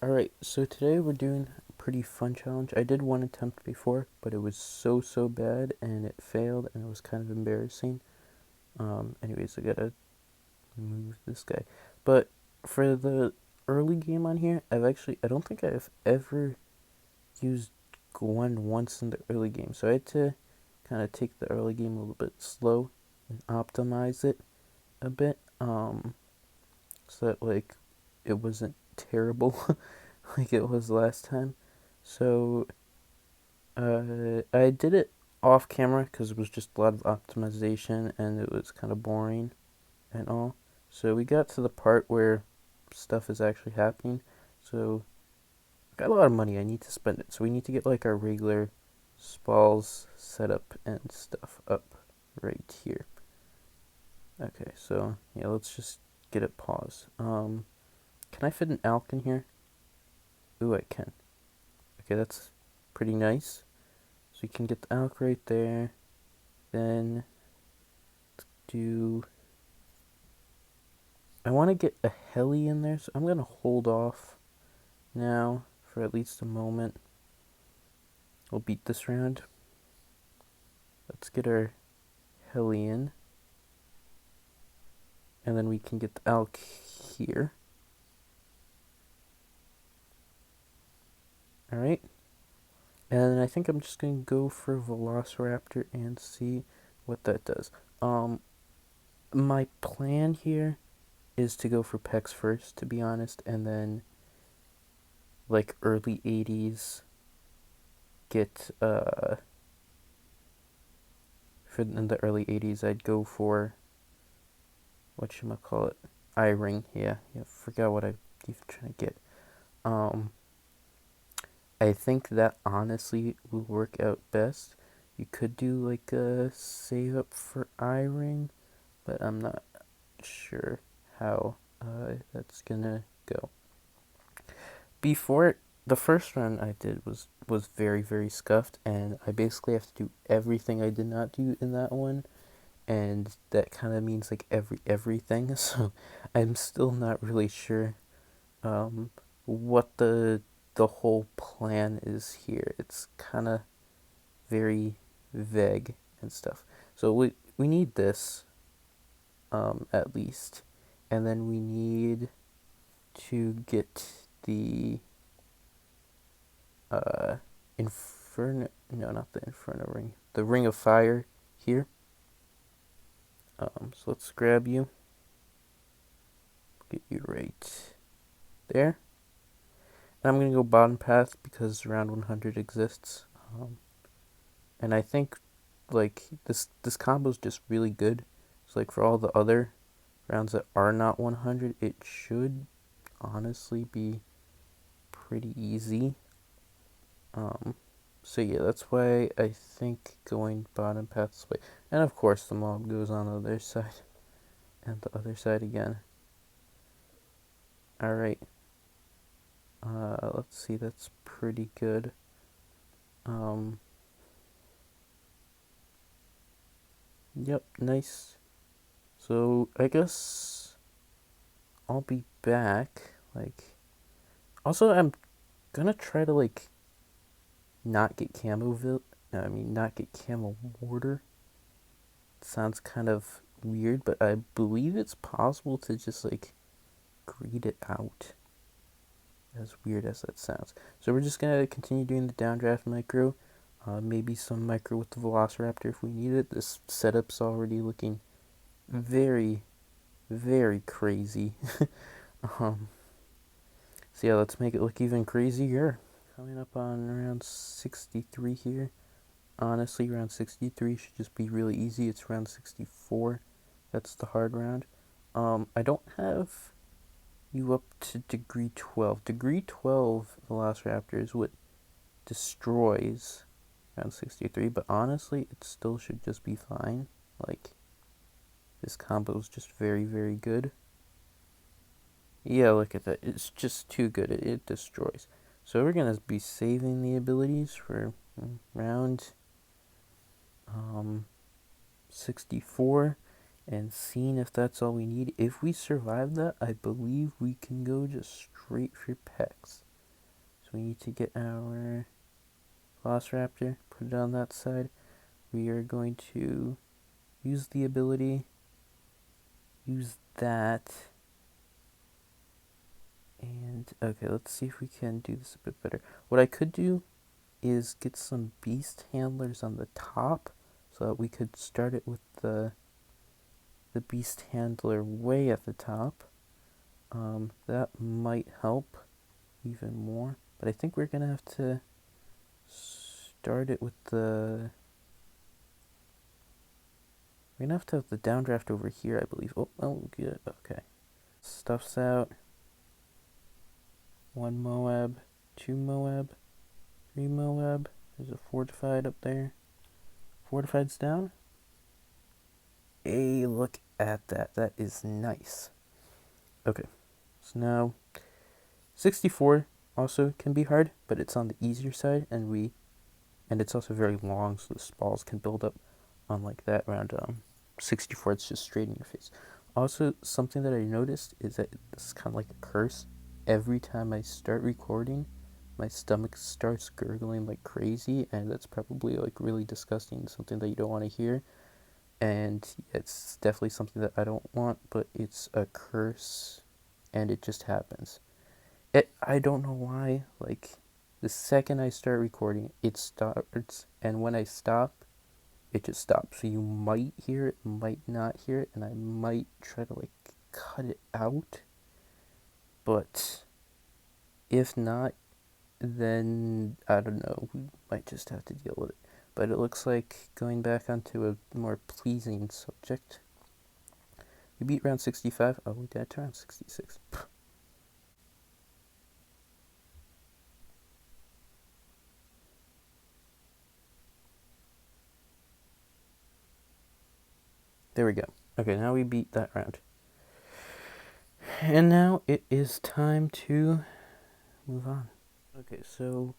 Alright, so today we're doing a pretty fun challenge. I did one attempt before, but it was so bad and it failed and it was kind of embarrassing. Anyways, I gotta move this guy. But for the early game on here, I don't think I've ever used Gwen once in the early game. So I had to kind of take the early game a little bit slow and optimize it a bit. So that like it wasn't terrible like it was last time. So I did it off camera because it was just a lot of optimization and it was kind of boring and all. So we got to the part where stuff is actually happening. So I got a lot of money. I need to spend it. So we need to get like our regular spalls set up and stuff up right here. Okay, so yeah, let's just get it paused. Can I fit an elk in here? Ooh, I can. Okay, that's pretty nice. So you can get the elk right there. Then I want to get a heli in there, so I'm going to hold off now for at least a moment. We'll beat this round. Let's get our heli in. And then we can get the elk here. Alright. And I think I'm just going to go for Velociraptor and see what that does. My plan here is to go for Pex first, to be honest, and then like early 80s get in the early 80s I'd go for whatchamacallit, Iring. Yeah, forgot what I even trying to get. I think that honestly will work out best. You could do like a save up for Iring, but I'm not sure how that's gonna go. Before, the first run I did was very scuffed, and I basically have to do everything I did not do in that one, and that kind of means like everything. So I'm still not really sure what the whole plan is here. It's kind of very vague and stuff. So we need this at least, and then we need to get the Inferno, no, not the Inferno ring, the Ring of Fire here. So let's grab you, get you right there. And I'm gonna go bottom path because round 100 exists. And I think like this combo is just really good. So like for all the other rounds that are not 100, it should honestly be pretty easy. So yeah, that's why I think going bottom path this way. And of course the mob goes on the other side. And the other side again. Alright. Let's see, that's pretty good. Yep, nice. So I guess I'll be back. Like, also I'm gonna try to like not get not get camo mortar. It sounds kind of weird, but I believe it's possible to just like greed it out. As weird as that sounds. So we're just gonna continue doing the downdraft micro. Maybe some micro with the Velociraptor if we need it. This setup's already looking very crazy. So yeah, let's make it look even crazier. Coming up on round 63 here. Honestly, round 63 should just be really easy. It's round 64. That's the hard round. I don't have you up to degree 12. Degree 12 Velociraptor is what destroys round 63, but honestly, it still should just be fine. Like, this combo is just very good. Yeah, look at that. It's just too good. It destroys. So we're going to be saving the abilities for round 64 and seeing if that's all we need. If we survive that, I believe we can go just straight for Pex. we need to get our Velociraptor, put it on that side. We are going to use the ability, use that, and okay, let's see if we can do this a bit better. What I could do is get some beast handlers on the top so that we could start it with the beast handler way at the top. That might help even more, but I think we're gonna have to start it with the... We're gonna have to have the downdraft over here, I believe. Oh, good. Okay. Stuff's out. 1 Moab, 2 Moab, 3 Moab. There's a fortified up there. Fortified's down. Hey, look at that. That is nice. Okay. So now 64 also can be hard, but it's on the easier side, and it's also very long, so the spalls can build up. Unlike that around 64, it's just straight in your face. Also, something that I noticed is that it's kind of like a curse. Every time I start recording, my stomach starts gurgling like crazy, and that's probably like really disgusting, something that you don't want to hear. And it's definitely something that I don't want, but it's a curse, and it just happens. I don't know why, like, the second I start recording, it starts, and when I stop, it just stops. So you might hear it, might not hear it, and I might try to, like, cut it out. But if not, then I don't know, we might just have to deal with it. But it looks like going back onto a more pleasing subject. We beat round 65. Oh, we got to round 66. There we go. Okay, now we beat that round. And now it is time to move on. Okay, so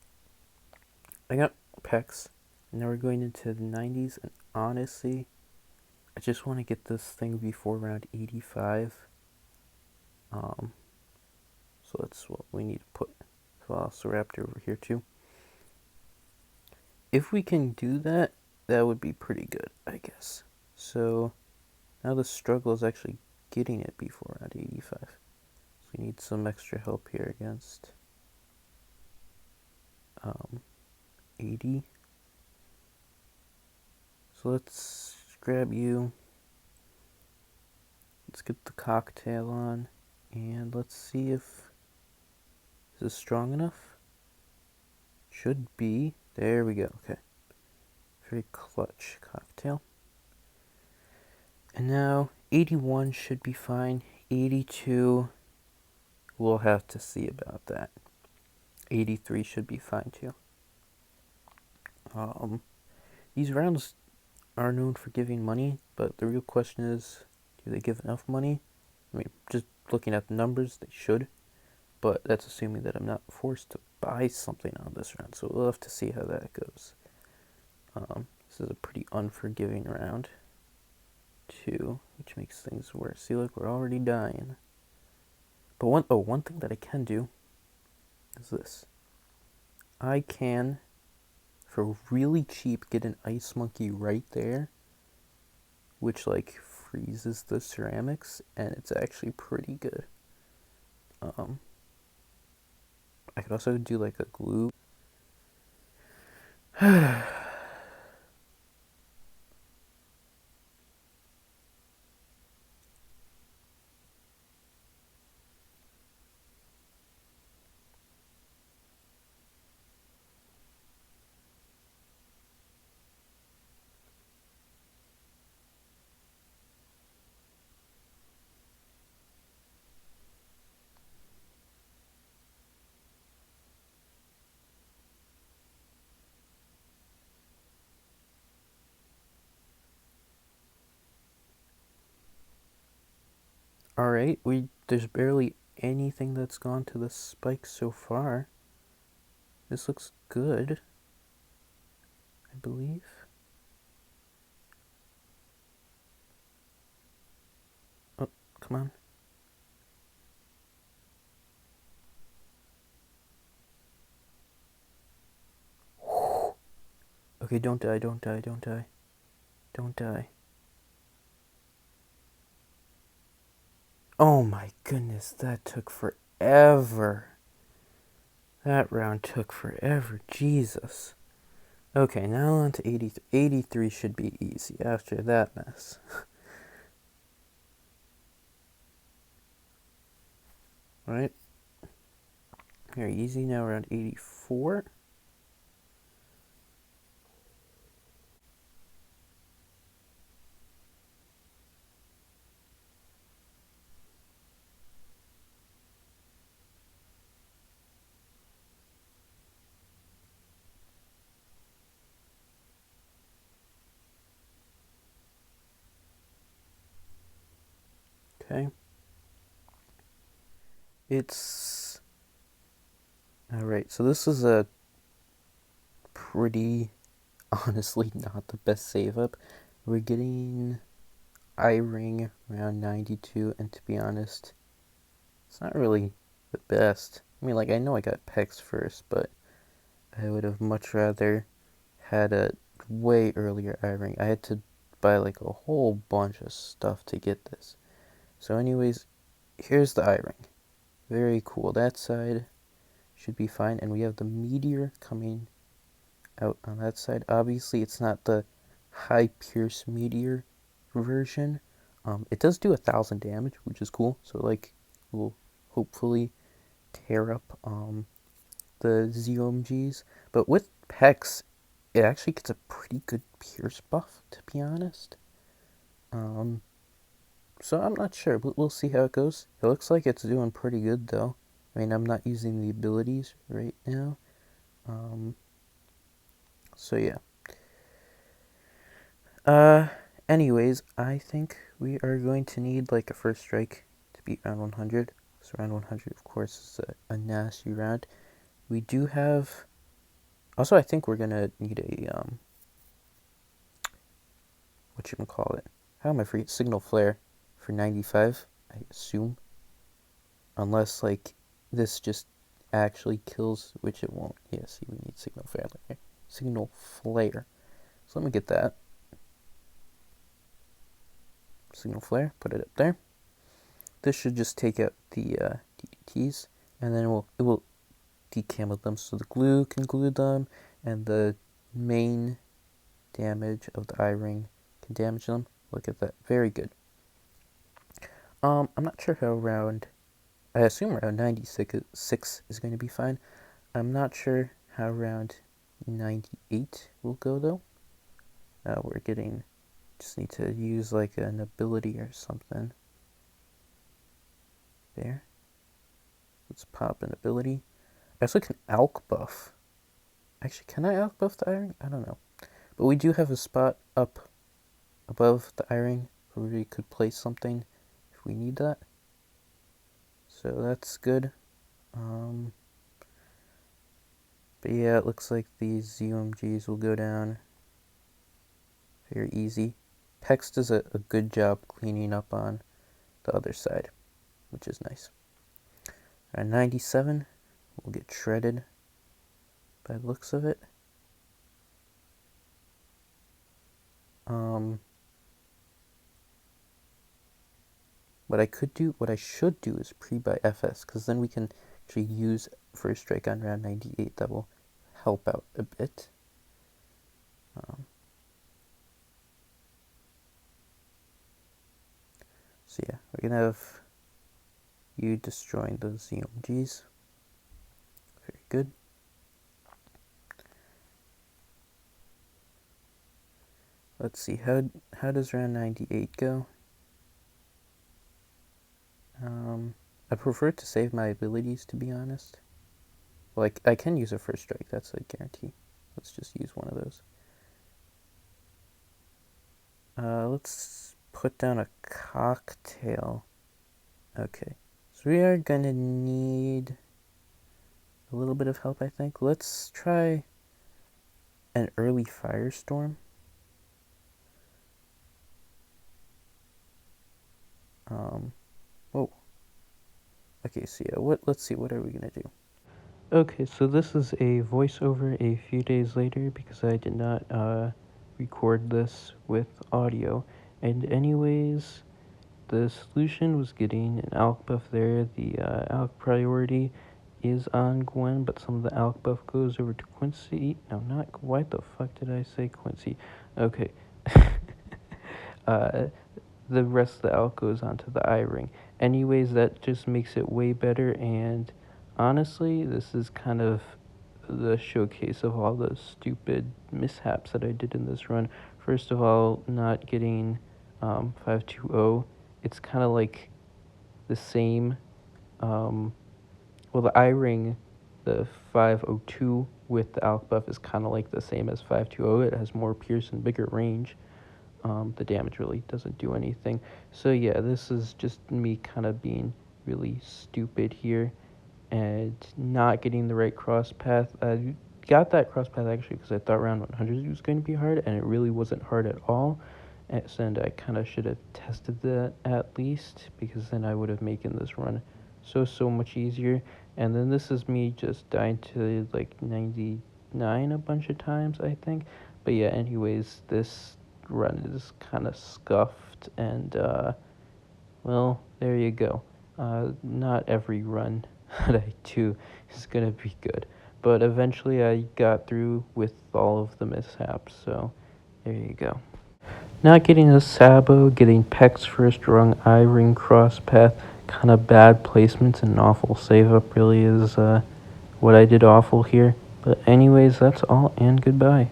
I got Pex. Now we're going into the 90s, and honestly, I just want to get this thing before round 85. So that's what we need to put Velociraptor over here too. If we can do that, that would be pretty good, I guess. So now the struggle is actually getting it before round 85. So we need some extra help here against 80. So let's grab you. Let's get the cocktail on, and let's see if this is strong enough. Should be. There we go. Okay. Very clutch cocktail. And now 81 should be fine. 82, we'll have to see about that. 83 should be fine too. These rounds are known for giving money, but the real question is, do they give enough money? I mean, just looking at the numbers, they should, but that's assuming that I'm not forced to buy something on this round, so we'll have to see how that goes. This is a pretty unforgiving round, too, which makes things worse. See, look, we're already dying. But one thing that I can do is this. I can, for really cheap, get an ice monkey right there, which like freezes the ceramics, and it's actually pretty good. I could also do like a glue. Alright, there's barely anything that's gone to the spikes so far. This looks good, I believe. Oh, come on. Okay, don't die, don't die, don't die. Don't die. Oh my goodness, that took forever. That round took forever. Jesus. Okay, now on to 83. 83 should be easy after that mess. Right? Very easy. Now around 84. Okay. It's... Alright, so this is a pretty, honestly, not the best save up. We're getting Iring around 92, and to be honest, it's not really the best. I mean, like, I know I got Pex first, but I would have much rather had a way earlier Iring. I had to buy, like, a whole bunch of stuff to get this. So anyways, here's the Iring. Very cool. That side should be fine, and we have the meteor coming out on that side. Obviously, it's not the high pierce meteor version. It does do 1,000 damage, which is cool. So like, we'll hopefully tear up the ZOMGs. But with Pex, it actually gets a pretty good pierce buff, to be honest. So I'm not sure. We'll see how it goes. It looks like it's doing pretty good though. I mean, I'm not using the abilities right now. So yeah. Anyways, I think we are going to need like a first strike to beat round 100. So round 100, of course, is a nasty round. We do have... Also, I think we're gonna need a, whatchamacallit? How am I forgetting? Signal flare for 95, I assume. Unless, like, this just actually kills, which it won't. Yes, we need signal flare. Signal flare. So let me get that. Signal flare, put it up there. This should just take out the DDTs, and then it will decamel them, so the glue can glue them, and the main damage of the eye ring can damage them. Look at that, very good. I'm not sure how I assume round 96 is going to be fine. I'm not sure how round 98 will go though. Just need to use like an ability or something. There. Let's pop an ability. I also can alk buff. Actually, can I alk buff the iron? I don't know. But we do have a spot up above the iron where we could place something if we need that. So that's good. But yeah, it looks like these ZOMGs will go down very easy. Pex does a good job cleaning up on the other side, which is nice. At 97, we'll get shredded by the looks of it. What I should do is pre-buy FS, because then we can actually use first strike on round 98. That will help out a bit. So yeah, we're gonna have you destroying those ZOMGs. Very good. Let's see, how does round 98 go? I prefer to save my abilities, to be honest. Well, I can use a first strike, that's a guarantee. Let's just use one of those. Let's put down a cocktail. Okay, so we are gonna need a little bit of help, I think. Let's try an early firestorm. Whoa. Okay, so yeah, let's see, what are we gonna do? Okay, so this is a voiceover a few days later because I did not record this with audio. And anyways, the solution was getting an alk buff there. The alk priority is on Gwen, but some of the alk buff goes over to Quincy. No, not, why the fuck did I say Quincy? Okay. uh, the rest of the alk goes onto the eye ring. Anyways, that just makes it way better, and honestly, this is kind of the showcase of all the stupid mishaps that I did in this run. First of all, not getting 520. It's kind of like the same. Well, the eye ring, the 502 with the alk buff is kind of like the same as 520. It has more pierce and bigger range. The damage really doesn't do anything. So yeah, this is just me kind of being really stupid here and not getting the right cross path. I got that cross path actually because I thought round 100 was going to be hard, and it really wasn't hard at all. And I kind of should have tested that at least, because then I would have made this run so much easier. And then this is me just dying to like 99 a bunch of times, I think. But yeah, anyways, this run is kind of scuffed, and well, there you go. Not every run that I do is gonna be good, but eventually I got through with all of the mishaps, so there you go. Not getting a Sabo, getting Peck's first rung eye ring cross path, kind of bad placements and an awful save up really is what I did awful here. But anyways, that's all, and goodbye.